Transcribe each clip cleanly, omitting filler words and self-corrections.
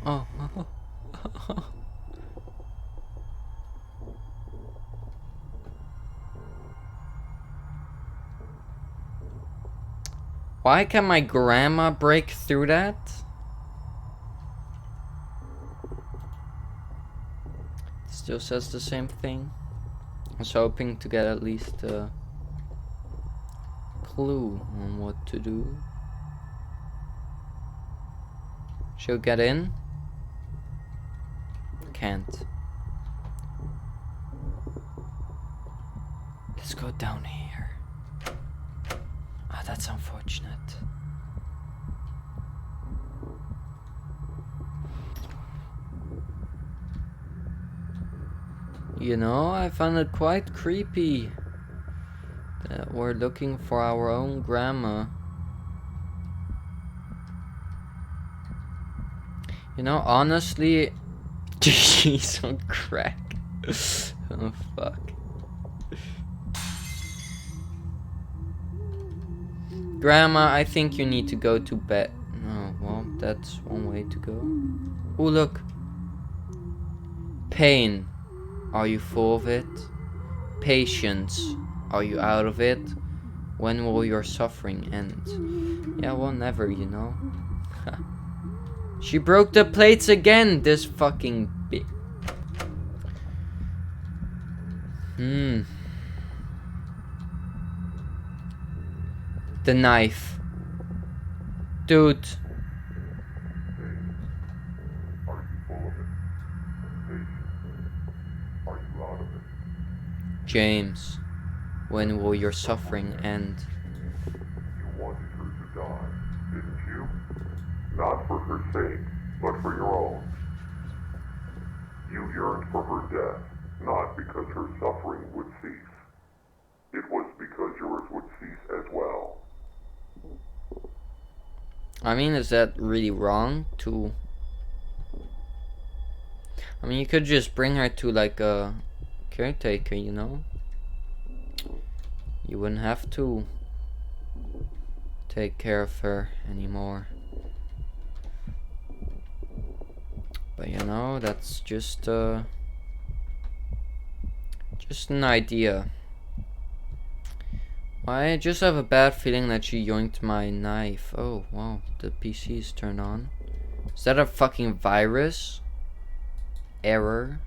Oh. Why can my grandma break through that? Still says the same thing. I was hoping to get at least a clue on what to do. She'll get in? Can't. Let's go down here. Ah, that's unfortunate. You know, I found it quite creepy that we're looking for our own grandma. You know, honestly, she's on crack. Oh, fuck. Grandma, I think you need to go to bed. Oh, well, that's one way to go. Oh, look. Pain. Are you full of it? Patience. Are you out of it? When will your suffering end? Yeah, well, never, you know. She broke the plates again, this fucking bitch. The knife. Dude. James, when will your suffering end? You wanted her to die, didn't you? Not for her sake, but for your own. You yearned for her death, not because her suffering would cease. It was because yours would cease as well. I mean, is that really wrong to... I mean, you could just bring her to like a caretaker, you know? You wouldn't have to take care of her anymore. But you know, that's just an idea. I just have a bad feeling that she yoinked my knife. Oh, wow, the PC's turned on. Is that a fucking virus? Error.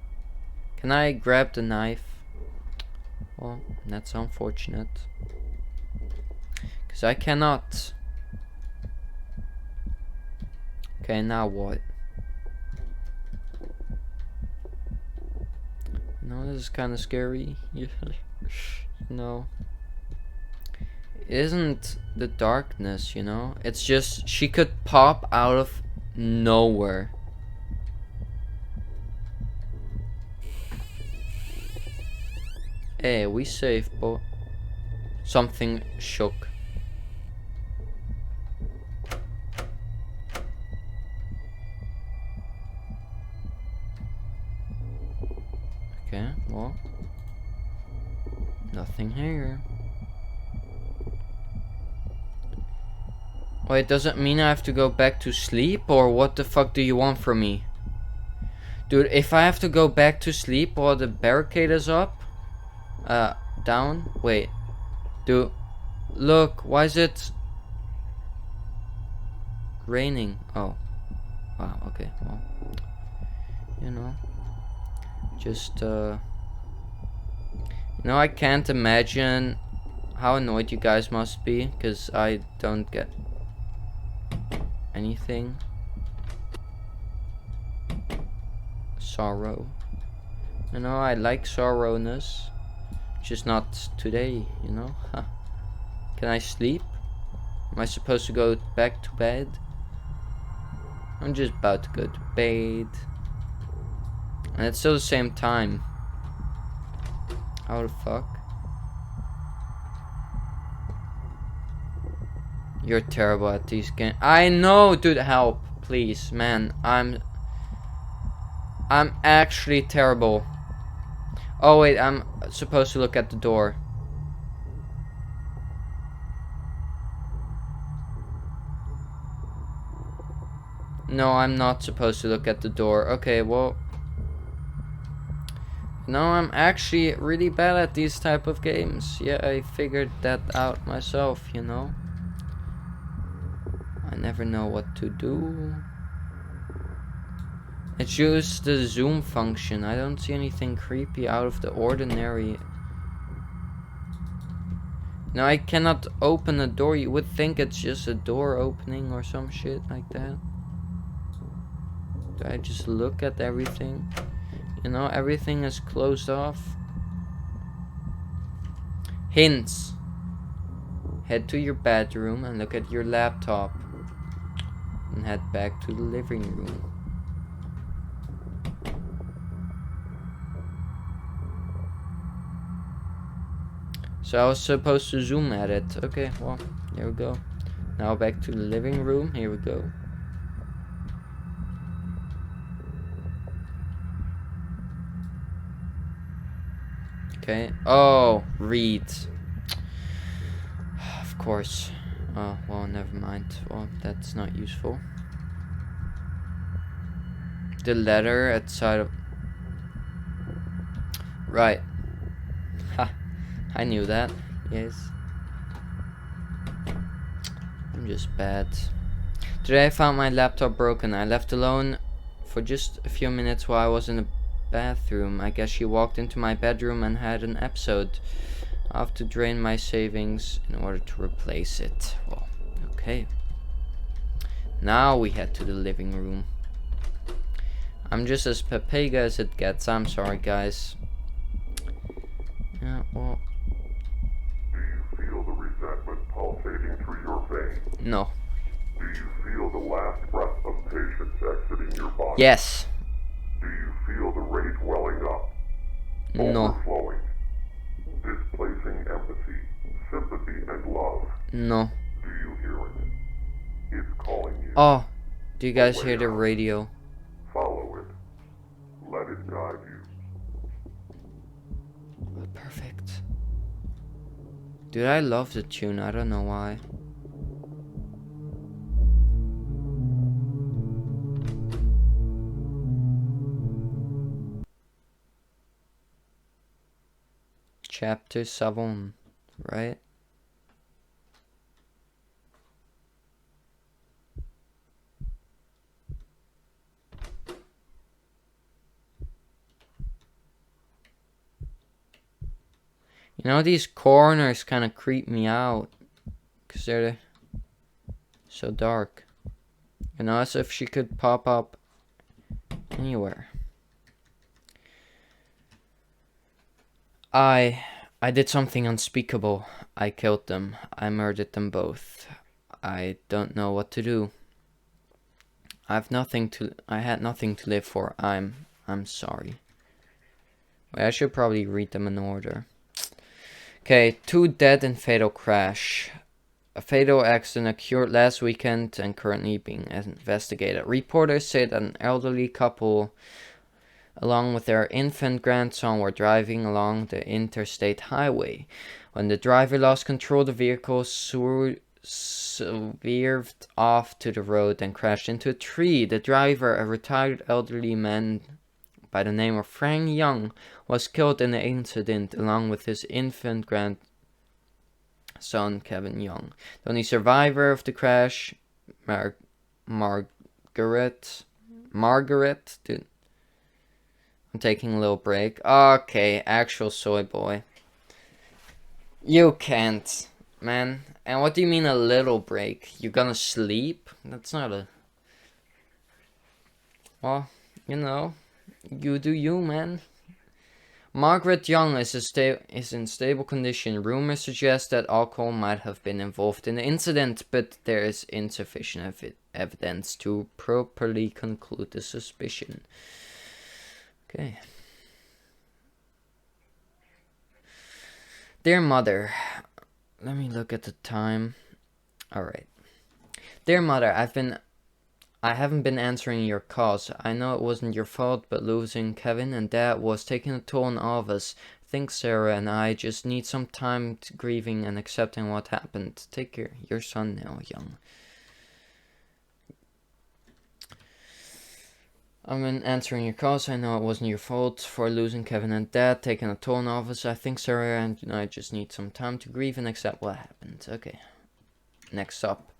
Can I grab the knife? Well, that's unfortunate. Because I cannot. Okay, now what? No, this is kind of scary. No. It isn't the darkness, you know? It's just she could pop out of nowhere. Hey, we safe, but something shook. Okay, well, nothing here. Wait, does it mean I have to go back to sleep, or what the fuck do you want from me? Dude, if I have to go back to sleep while the barricade is up, down? Wait. Dude, look, why is it raining? Oh. Wow, okay, well. You know. Just, you know, I can't imagine how annoyed you guys must be, because I don't get anything. Sorrow. You know, I like sorrowness. Just not today, you know? Huh. Can I sleep? Am I supposed to go back to bed? I'm just about to go to bed. And it's still the same time. How the fuck? You're terrible at these games. I know, dude, help. Please, man. I'm actually terrible. Oh wait, I'm supposed to look at the door. No, I'm not supposed to look at the door. Okay, well. No, I'm actually really bad at these type of games. Yeah, I figured that out myself, you know. I never know what to do. It's just the zoom function. I don't see anything creepy out of the ordinary. Now I cannot open a door. You would think it's just a door opening or some shit like that. Do I just look at everything? You know, everything is closed off. Hints. Head to your bedroom and look at your laptop. And head back to the living room. So I was supposed to zoom at it. Okay, well, here we go. Now back to the living room. Here we go. Okay. Oh, read. Of course. Oh, well, never mind. Well, that's not useful. The letter outside of... Right. Ha. I knew that. Yes. I'm just bad. Today I found my laptop broken. I left alone for just a few minutes while I was in the bathroom. I guess she walked into my bedroom and had an episode. I have to drain my savings in order to replace it. Well, okay. Now we head to the living room. I'm just as Pepega as it gets. I'm sorry, guys. Yeah, well. Do you feel the resentment pulsating through your veins? No. Do you feel the last breath of patience exiting your body? Yes. Do you feel the rage welling up? No. Overflowing? Displacing empathy, sympathy, and love? No. Do you hear it? It's calling you. Oh, do you guys hear the radio? Follow it. Let it guide you. Perfect. Dude, I love the tune. I don't know why. Chapter 7, right? You know, these corners kind of creep me out. Because they're so dark. You know, as if she could pop up anywhere. I did something unspeakable. I killed them. I murdered them both. I don't know what to do. I had nothing to live for. I'm sorry. Wait, I should probably read them in order. Okay, 2 dead in fatal crash. A fatal accident occurred last weekend and currently being investigated. Reporters say that an elderly couple, along with their infant grandson, were driving along the interstate highway. When the driver lost control, the vehicle swerved off to the road and crashed into a tree. The driver, a retired elderly man by the name of Frank Young, was killed in the incident along with his infant grandson Kevin Young. The only survivor of the crash, Margaret, dude. I'm taking a little break. Okay, actual soy boy. You can't, man. And what do you mean a little break? You gonna sleep? That's not a... Well, you know, you do you, man. Margaret Young is in stable condition. Rumors suggest that alcohol might have been involved in the incident, but there is insufficient evidence to properly conclude the suspicion. Okay. Dear Mother, let me look at the time. Alright. Dear Mother, I haven't been answering your calls. I know it wasn't your fault, but losing Kevin and Dad was taking a toll on all of us. I think Sarah and I just need some time to grieving and accepting what happened. Take care. Your son now, Young. I've been answering your calls. I know it wasn't your fault for losing Kevin and Dad, taking a toll on all of us. I think, sir, and I just need some time to grieve and accept what happened. Okay. Next up.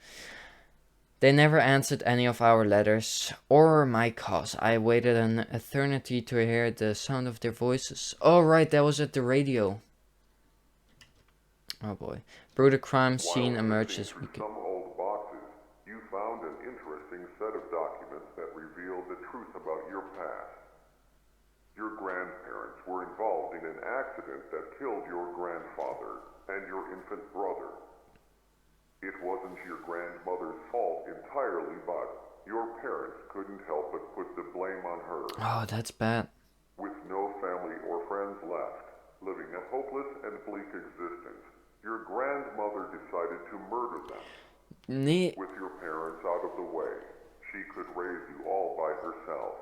They never answered any of our letters or my calls. I waited an eternity to hear the sound of their voices. Oh, right, that was at the radio. Oh boy. Brutal crime scene emerged this week. Some old boxes, you found an interesting set of documents that revealed the truth about your past. Your grandparents were involved in an accident that killed your grandfather and your infant brother. It wasn't your grandmother's fault entirely, but your parents couldn't help but put the blame on her. Oh, that's bad. With no family or friends left, living a hopeless and bleak existence, your grandmother decided to murder them. With your parents out of the way, she could raise you all by herself.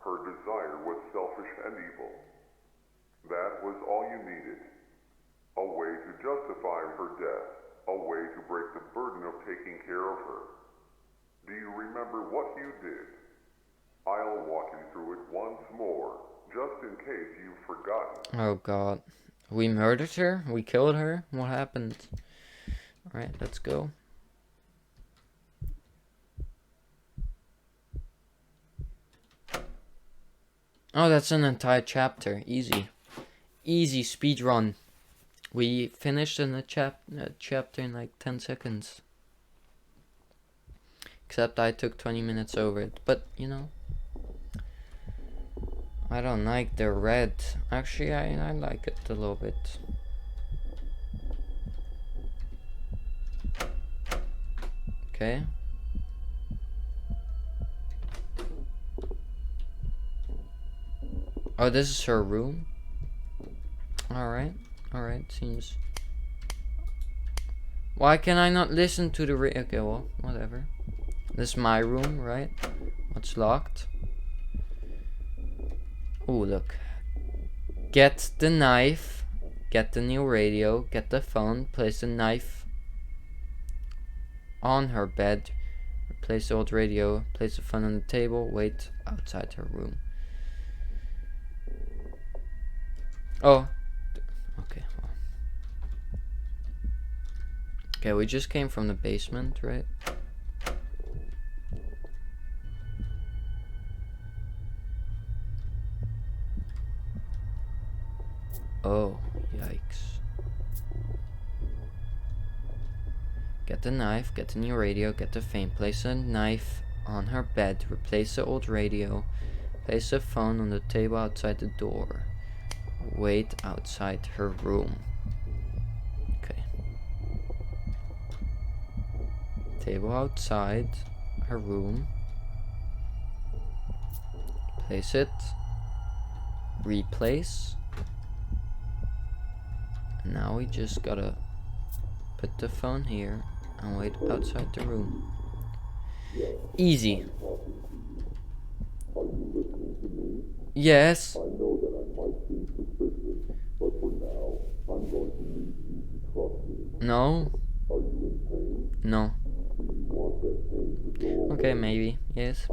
Her desire was selfish and evil. That was all you needed. A way to justify her death. A way to break the burden of taking care of her. Do you remember what you did? I'll walk you through it once more, just in case you've forgotten. Oh god. We murdered her? We killed her? What happened? Alright, let's go. Oh, that's an entire chapter. Easy. Easy speedrun. We finished in a chapter in like 10 seconds. Except I took 20 minutes over it. But, you know. I don't like the red. Actually, I like it a little bit. Okay. Oh, this is her room? Alright. Alright, seems... Why can I not listen to the okay, well, whatever. This is my room, right? What's locked? Oh, look. Get the knife. Get the new radio. Get the phone. Place the knife on her bed. Replace the old radio. Place the phone on the table. Wait outside her room. Oh. Okay. Well. Okay, we just came from the basement, right? Oh, yikes. Get the knife, get the new radio, get the phone. Place a knife on her bed. Replace the old radio. Place the phone on the table outside the door. Wait outside her room. Okay. Table outside her room. Place it. Replace. Now we just gotta put the phone here and wait outside the room. Easy. Yes. No. No. Okay, maybe. Yes.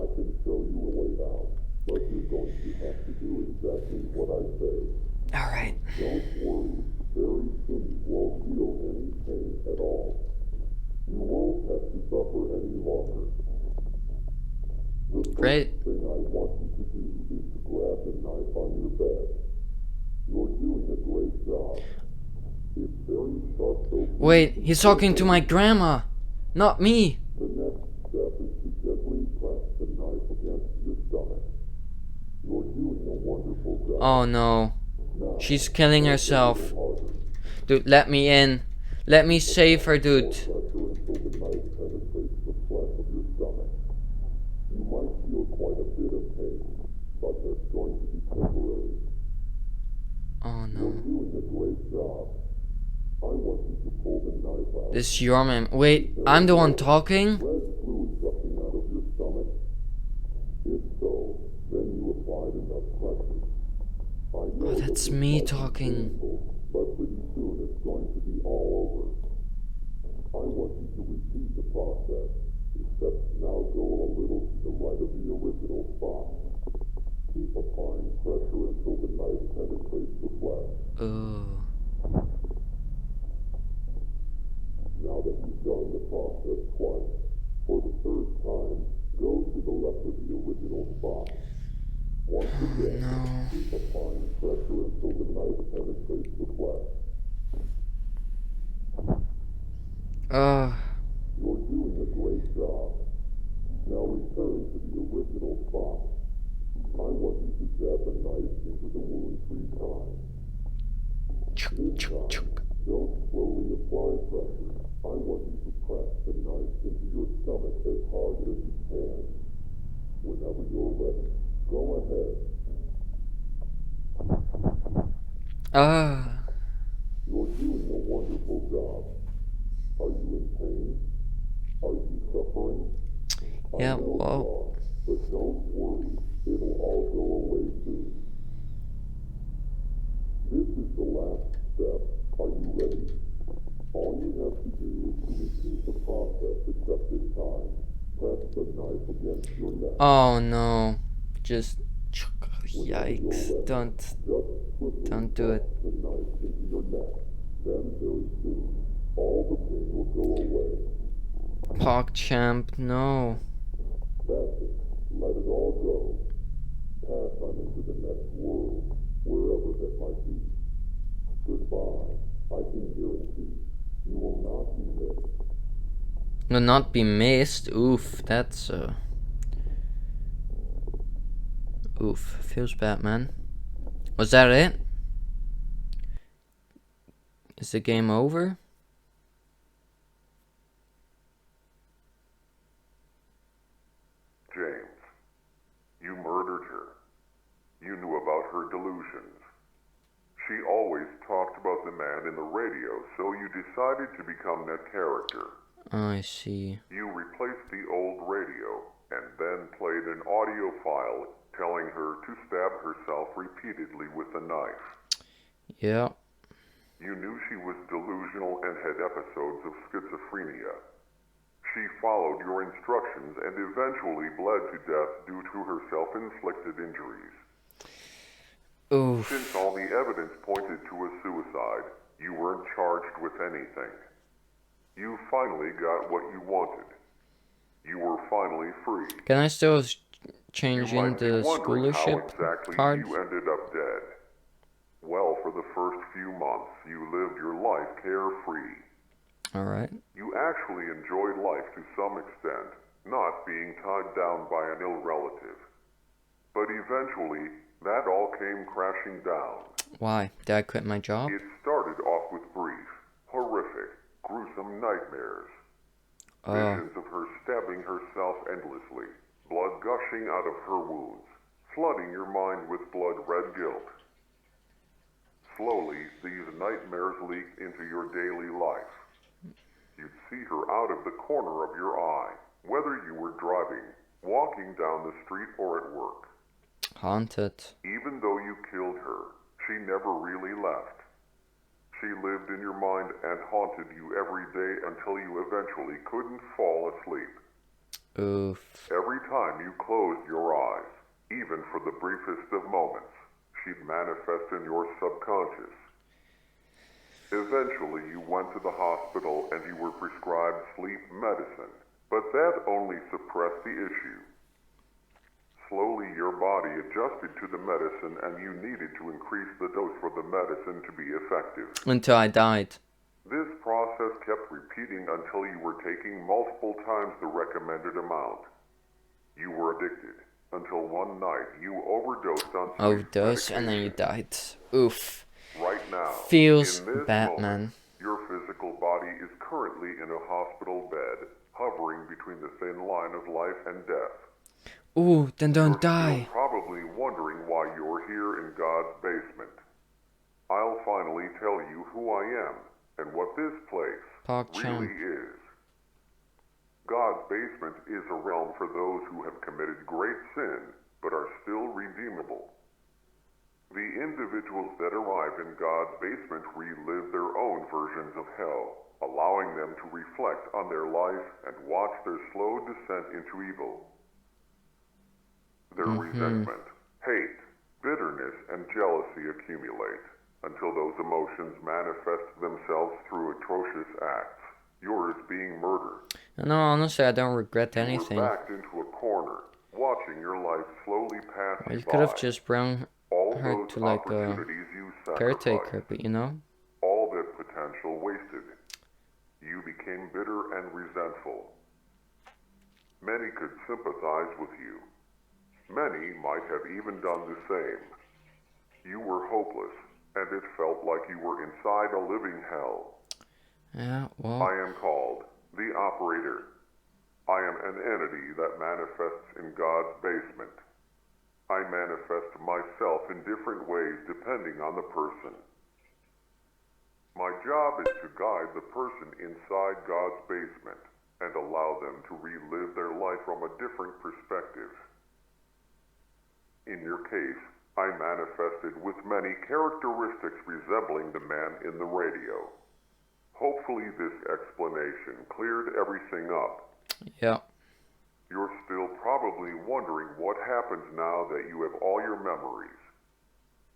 Alright. Very soon won't feel any pain at all. You won't have to suffer any longer. Great. The thing I want you to do is to grab the knife on your bed. You're doing a great job. It's very sharp, so wait, he's talking to my grandma, not me. the next step is to gently press the knife against your stomach. You're doing a wonderful job. Oh no. Now, She's killing herself. harder. Dude, let me in. Let me save her, dude. Pressure until the knife penetrates the flesh of your stomach. You might feel quite a bit of pain, but that's going to be temporary. Oh You're no. doing a great job. I want you to pull the knife out. This is your man. Wait, I'm the one talking? Red fluid gushing out of your stomach. If so, then you applied enough pressure. I know Oh, that's me talking. painful, but pretty soon it's going to be all over. I want you to repeat the process, except now go a little to the right of the original spot. no. Applying pressure until the knife penetrates the flesh. You're doing a great job. Now return to the original spot. I want you to jab the knife into the wound 3 times. This time, don't slowly apply pressure. I want you to press the knife into your stomach as hard as you can. Whenever you're ready, go ahead. You're doing a wonderful job. Are you in pain? Are you suffering? Yeah, I know well. you are, but don't worry. It'll all go away soon. This is the last step. Are you ready? All you have to do is to repeat the process except this time. Press the knife against your neck. Oh no. Just yikes. Don't do it. The knife into your neck. Then very soon, all the pain will go away. PogChamp, no. That's it. Let it all go. Pass on into the next world, wherever that might be. Goodbye. I can guarantee you will not be missed. No, not be missed. Oof, that's oof, feels bad, man. Was that it? Is the game over? James, you murdered her. You knew about her delusions. She always talked about the man in the radio, so you decided to become that character. I see. You replaced the old radio and then played an audio file telling her to stab herself repeatedly with a knife. Yeah. You knew she was delusional and had episodes of schizophrenia. She followed your instructions and eventually bled to death due to her self-inflicted injuries. Oof. Since all the evidence pointed to a suicide, you weren't charged with anything. You finally got what you wanted. You were finally free. Can I still change You in might be the wondering how scholarship exactly card? you ended up dead. Well, for the first few months, you lived your life carefree. Alright. You actually enjoyed life to some extent, not being tied down by an ill relative. But eventually, that all came crashing down. Why? Did I quit my job? It started off with brief, horrific, gruesome nightmares. Visions of her stabbing herself endlessly, blood gushing out of her wounds, flooding your mind with blood-red guilt. Slowly, these nightmares leaked into your daily life. You'd see her out of the corner of your eye, whether you were driving, walking down the street, or at work. Haunted. Even though you killed her, she never really left. She lived in your mind and haunted you every day until you eventually couldn't fall asleep. Oof. Every time you closed your eyes, even for the briefest of moments, she'd manifest in your subconscious. Eventually, you went to the hospital and you were prescribed sleep medicine, but that only suppressed the issue. Slowly, your body adjusted to the medicine and you needed to increase the dose for the medicine to be effective. Until I died. This process kept repeating until you were taking multiple times the recommended amount. You were addicted until one night you overdosed on sleep Overdose medication. and then you died. Oof. Right now, Feels in this bad, moment, man. your physical body is currently in a hospital bed, hovering between the thin line of life and death. Ooh, then don't You're die. still probably wondering why you're here in God's basement. I'll finally tell you who I am and what this place PogChamp. really is. God's basement is a realm for those who have committed great sin but are still redeemable. The individuals that arrive in God's basement relive their own versions of hell, allowing them to reflect on their life and watch their slow descent into evil. Their resentment, hate, bitterness, and jealousy accumulate until those emotions manifest themselves through atrocious acts, yours being murder. No, honestly, I don't regret You were anything. backed into a corner, watching your life slowly pass Well, you you could have by. just brought All her those to like a opportunities you caretaker, sacrificed. but you know? All that potential wasted. You became bitter and resentful. Many could sympathize with you. Many might have even done the same. You were hopeless, and it felt like you were inside a living hell. Yeah, well, I am called the Operator. I am an entity that manifests in God's basement. I manifest myself in different ways depending on the person. My job is to guide the person inside God's basement and allow them to relive their life from a different perspective. In your case, I manifested with many characteristics resembling the man in the radio. Hopefully this explanation cleared everything up. yeah. You're still probably wondering what happens now that you have all your memories.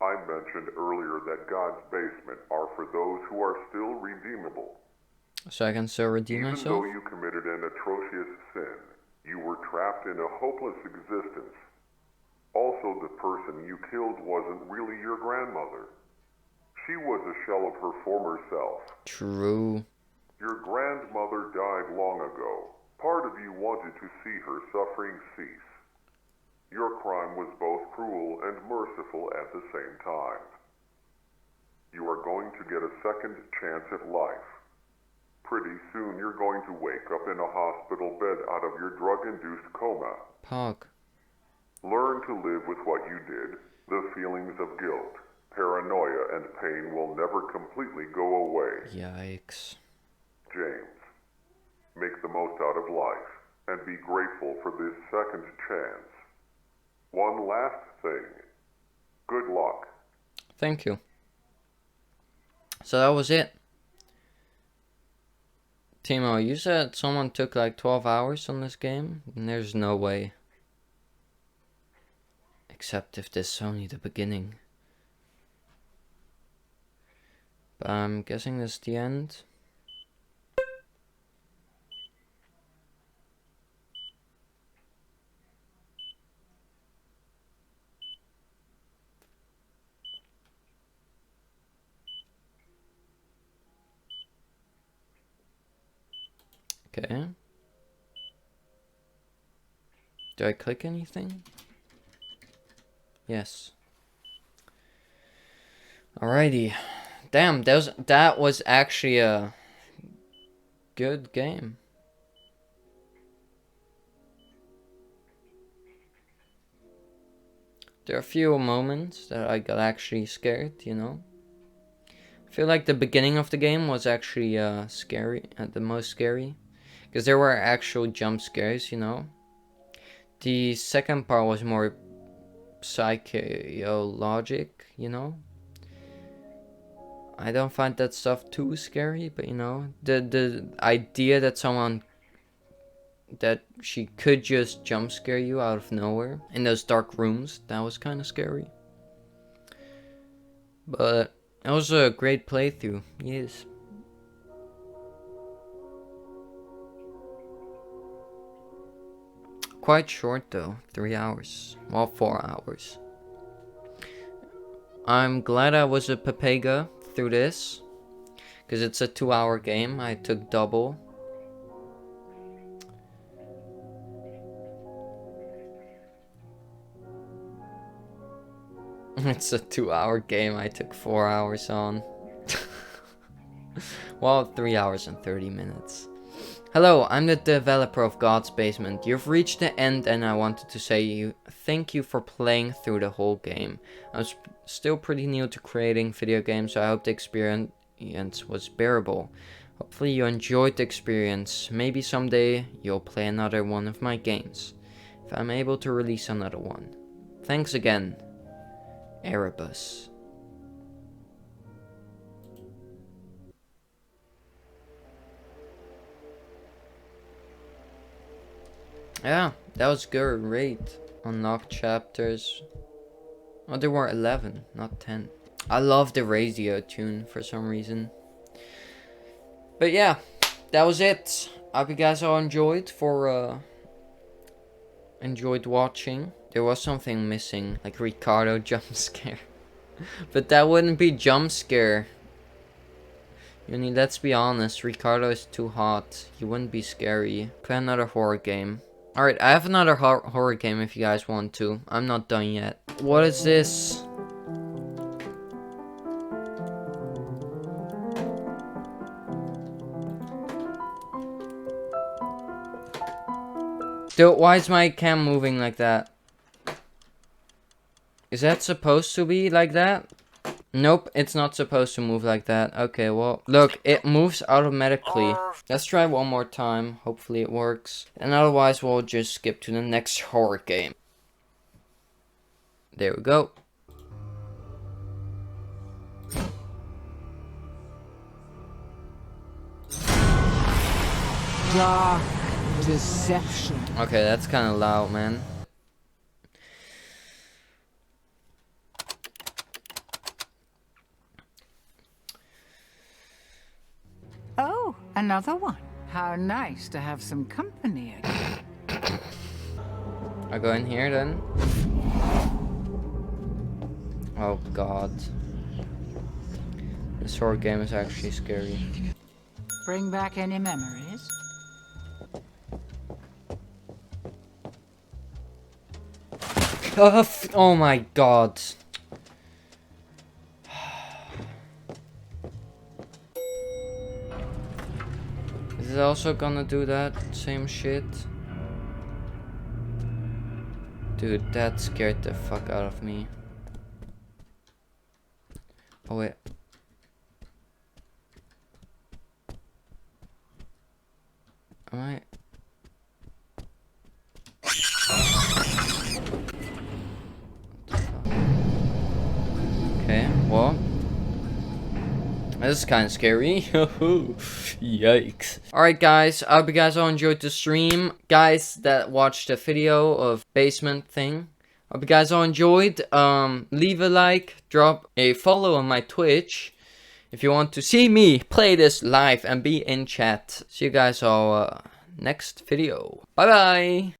I mentioned earlier that God's basement are for those who are still redeemable. So I can still redeem Even myself? though you committed an atrocious sin, you were trapped in a hopeless existence. Also, the person you killed wasn't really your grandmother. She was a shell of her former self. True. Your grandmother died long ago. Part of you wanted to see her suffering cease. Your crime was both cruel and merciful at the same time. You are going to get a second chance at life. Pretty soon you're going to wake up in a hospital bed out of your drug-induced coma. Pog. Learn to live with what you did. The feelings of guilt, paranoia, and pain will never completely go away. Yikes. James, make the most out of life and be grateful for this second chance. One last thing. Good luck. Thank you. So that was it. Timo, you said someone took like 12 hours on this game? There's no way. Except if this is only the beginning. But I'm guessing this is the end. Okay. Do I click anything? Yes. Alrighty. Damn, that was actually a good game. There are a few moments that I got actually scared, you know. I feel like the beginning of the game was actually scary, the most scary. Because there were actual jump scares, you know. The second part was more psychologic, you know. I don't find that stuff too scary, but you know, the idea that she could just jump scare you out of nowhere in those dark rooms, that was kind of scary. But it was a great playthrough, yes. Quite short though, 3 hours. Well, 4 hours. I'm glad I was a Pepega through this. Because it's a 2-hour game, I took double. It's a 2-hour game, I took 4 hours on. Well, 3 hours and 30 minutes. Hello, I'm the developer of God's Basement. You've reached the end and I wanted to say thank you for playing through the whole game. I'm still pretty new to creating video games, so I hope the experience was bearable. Hopefully you enjoyed the experience. Maybe someday you'll play another one of my games, if I'm able to release another one. Thanks again, Erebus. Yeah, that was great. Unlocked chapters. Oh, there were 11, not 10. I love the radio tune for some reason. But yeah, that was it. I hope you guys all enjoyed for enjoyed watching. There was something missing, like Ricardo jump scare. But that wouldn't be jump scare. Uni, let's be honest, Ricardo is too hot. He wouldn't be scary. Play another horror game. Alright, I have another horror game if you guys want to. I'm not done yet. What is this? Dude, why is my cam moving like that? Is that supposed to be like that? Nope, it's not supposed to move like that. Okay, well, look, it moves automatically. Let's try one more time. Hopefully it works. And otherwise, we'll just skip to the next horror game. There we go. Dark deception. Okay, that's kind of loud, man. Oh, another one. How nice to have some company again. I go in here then. Oh god. This horror game is actually scary. Bring back any memories? Oh my god. Is it also gonna do that same shit? Dude, that scared the fuck out of me. Oh wait. Am I? Okay, well. This is kind of scary. Yikes. Alright guys, I hope you guys all enjoyed the stream. Guys that watched the video of basement thing. Hope you guys all enjoyed. Leave a like, drop a follow on my Twitch. If you want to see me play this live and be in chat. See you guys all next video. Bye bye.